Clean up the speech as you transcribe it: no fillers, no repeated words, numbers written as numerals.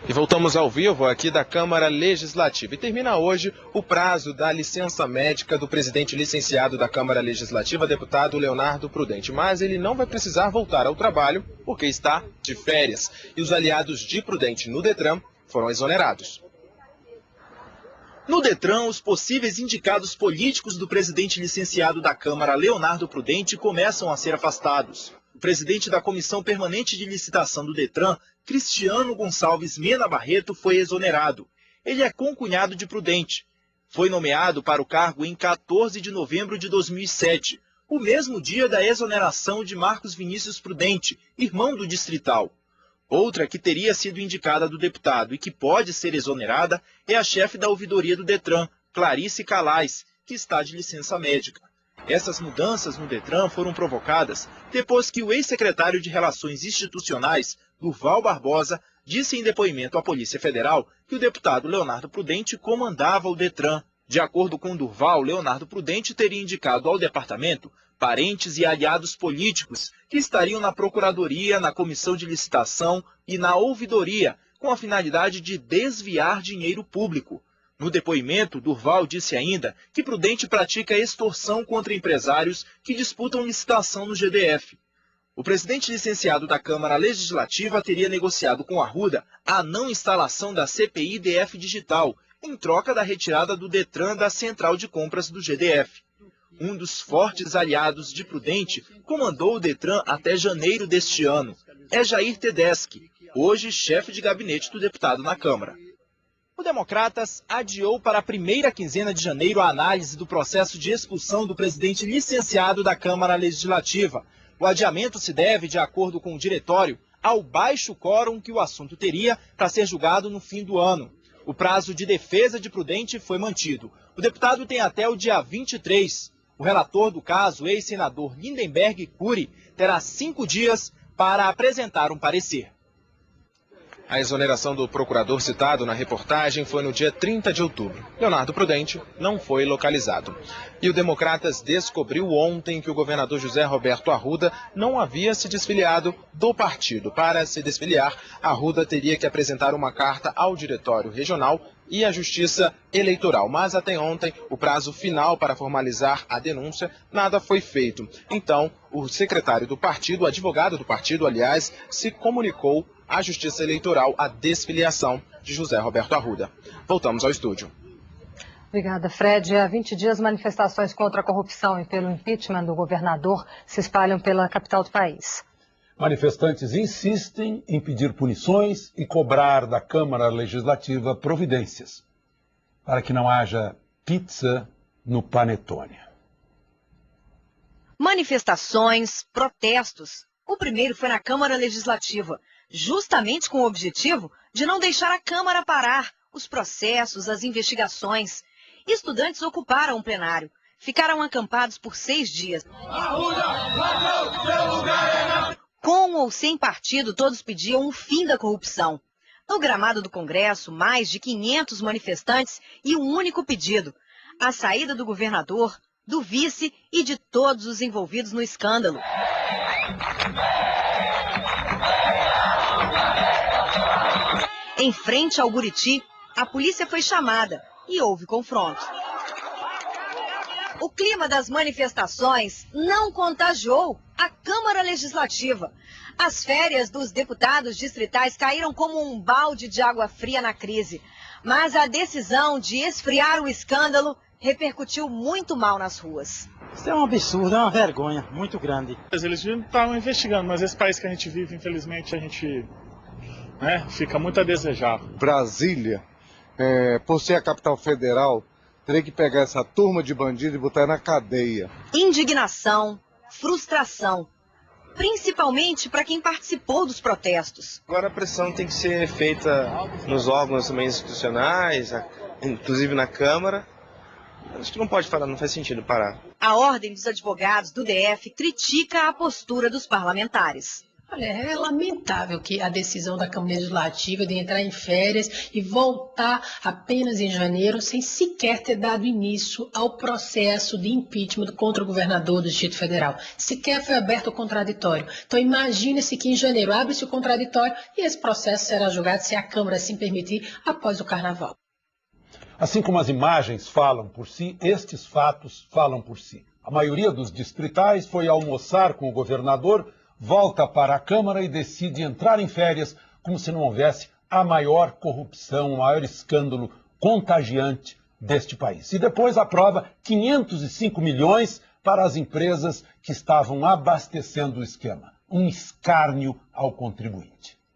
E voltamos ao vivo aqui da Câmara Legislativa. E termina hoje o prazo da licença médica do presidente licenciado da Câmara Legislativa, deputado Leonardo Prudente. Mas ele não vai precisar voltar ao trabalho porque está de férias. E os aliados de Prudente no Detran foram exonerados. No Detran, os possíveis indicados políticos do presidente licenciado da Câmara, Leonardo Prudente, começam a ser afastados. O presidente da Comissão Permanente de Licitação do Detran, Cristiano Gonçalves Mena Barreto, foi exonerado. Ele é concunhado de Prudente. Foi nomeado para o cargo em 14 de novembro de 2007, o mesmo dia da exoneração de Marcos Vinícius Prudente, irmão do distrital. Outra que teria sido indicada do deputado e que pode ser exonerada é a chefe da ouvidoria do Detran, Clarice Calais, que está de licença médica. Essas mudanças no Detran foram provocadas depois que o ex-secretário de Relações Institucionais, Durval Barbosa, disse em depoimento à Polícia Federal que o deputado Leonardo Prudente comandava o Detran. De acordo com Durval, Leonardo Prudente teria indicado ao departamento parentes e aliados políticos que estariam na Procuradoria, na Comissão de Licitação e na Ouvidoria, com a finalidade de desviar dinheiro público. No depoimento, Durval disse ainda que Prudente pratica extorsão contra empresários que disputam licitação no GDF. O presidente licenciado da Câmara Legislativa teria negociado com Arruda a não instalação da CPI DF Digital, em troca da retirada do Detran da Central de Compras do GDF. Um dos fortes aliados de Prudente comandou o Detran até janeiro deste ano. É Jair Tedeschi, hoje chefe de gabinete do deputado na Câmara. O Democratas adiou para a primeira quinzena de janeiro a análise do processo de expulsão do presidente licenciado da Câmara Legislativa. O adiamento se deve, de acordo com o diretório, ao baixo quórum que o assunto teria para ser julgado no fim do ano. O prazo de defesa de Prudente foi mantido. O deputado tem até o dia 23. O relator do caso, ex-senador Lindenberg Cury, terá 5 dias para apresentar um parecer. A exoneração do procurador citado na reportagem foi no dia 30 de outubro. Leonardo Prudente não foi localizado. E o Democratas descobriu ontem que o governador José Roberto Arruda não havia se desfiliado do partido. Para se desfiliar, Arruda teria que apresentar uma carta ao Diretório Regional e à Justiça Eleitoral. Mas até ontem, o prazo final para formalizar a denúncia, nada foi feito. Então, o secretário do partido, o advogado do partido, aliás, se comunicou à Justiça Eleitoral a desfiliação de José Roberto Arruda. Voltamos ao estúdio. Obrigada, Fred. Há 20 dias, manifestações contra a corrupção e pelo impeachment do governador se espalham pela capital do país. Manifestantes insistem em pedir punições e cobrar da Câmara Legislativa providências para que não haja pizza no panetone. Manifestações, protestos. O primeiro foi na Câmara Legislativa, justamente com o objetivo de não deixar a Câmara parar os processos, as investigações. Estudantes ocuparam o plenário. Ficaram acampados por 6 dias. Com ou sem partido, todos pediam o fim da corrupção. No gramado do Congresso, mais de 500 manifestantes e um único pedido: a saída do governador, do vice e de todos os envolvidos no escândalo. Em frente ao Buriti, a polícia foi chamada e houve confronto. O clima das manifestações não contagiou a Câmara Legislativa. As férias dos deputados distritais caíram como um balde de água fria na crise. Mas a decisão de esfriar o escândalo repercutiu muito mal nas ruas. Isso é um absurdo, é uma vergonha muito grande. Eles estavam investigando, mas esse país que a gente vive, infelizmente, a gente fica muito a desejar. Brasília, por ser a capital federal, teria que pegar essa turma de bandidos e botar na cadeia. Indignação, frustração, principalmente para quem participou dos protestos. Agora a pressão tem que ser feita nos órgãos também institucionais, inclusive na Câmara. Acho que não pode parar, não faz sentido parar. A Ordem dos Advogados do DF critica a postura dos parlamentares. Olha, é lamentável que a decisão da Câmara Legislativa de entrar em férias e voltar apenas em janeiro, sem sequer ter dado início ao processo de impeachment contra o governador do Distrito Federal. Sequer foi aberto o contraditório. Então imagine-se que em janeiro abre-se o contraditório e esse processo será julgado, se a Câmara assim permitir, após o Carnaval. Assim como as imagens falam por si, estes fatos falam por si. A maioria dos distritais foi almoçar com o governador, volta para a Câmara e decide entrar em férias como se não houvesse a maior corrupção, o maior escândalo contagiante deste país. E depois aprova 505 milhões para as empresas que estavam abastecendo o esquema. Um escárnio ao contribuinte.